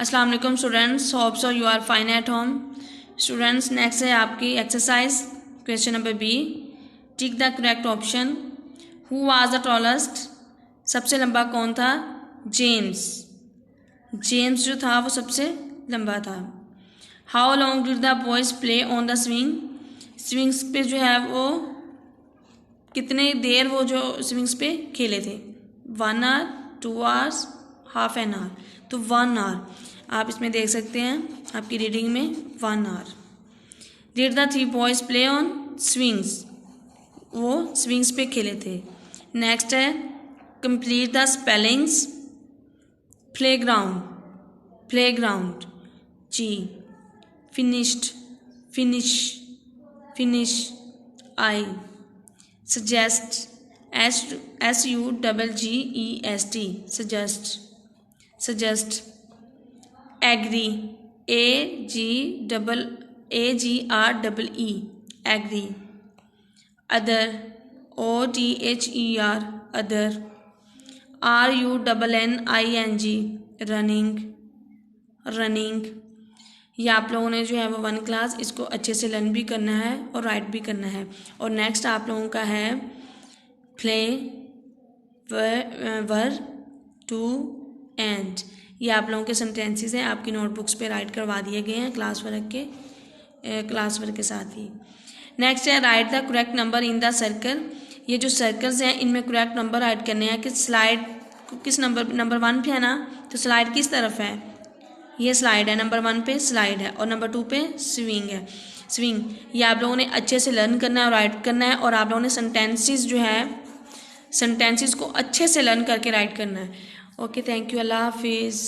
अस्सलाम वालेकुम students, hope so you are fine at home. Students, next है आपकी exercise question number B. Tick the correct option. Who was the tallest? सबसे लंबा कौन था? जेम्स। जेम्स जो था वो सबसे लंबा था। How long did the boys play on the swing? Swings पे जो है वो कितने देर वो जो स्विंग्स पे खेले थे? 1 hour, 2 hours, half an hour. तो 1 आवर आप इसमें देख सकते हैं आपकी रीडिंग में 1 hour. Did the 3 boys play on swings? वो स्विंग्स पे खेले थे। नेक्स्ट है complete the spellings. Playground, playground. जी। Finished, finish, finish. I. Suggest, SUGGEST, suggest, suggest. Agree, AGREE, agree. Other, OTHER, other. RUNNING, running, running. ये आप लोगों ने जो है वो 1 क्लास इसको अच्छे से लर्न भी करना है और राइट भी करना है। और नेक्स्ट आप लोगों का है प्ले, वर, टू, एंड। ये आप लोगों के सेंटेंसेस हैं, आपकी नोटबुक्स पे राइट करवा दिए गए हैं क्लास वर्क के साथ ही। नेक्स्ट है right the correct number in the circle. ये जो सर्कल्स हैं इनमें करेक्ट नंबर राइट करने हैं कि स्लाइड किस नंबर 1 पे है ना, तो स्लाइड किस तरफ है? ये स्लाइड है, नंबर 1 पे स्लाइड है और नंबर 2 पे स्विंग है। स्विंग ये आप लोगों ने अच्छे से लर्न करना है और राइट करना है। और आप लोगों ने सेंटेंसेस जो है सेंटेंसेस को अच्छे से लर्न करके राइट करना है। ओके, थैंक यू, अल्लाह हाफिज़।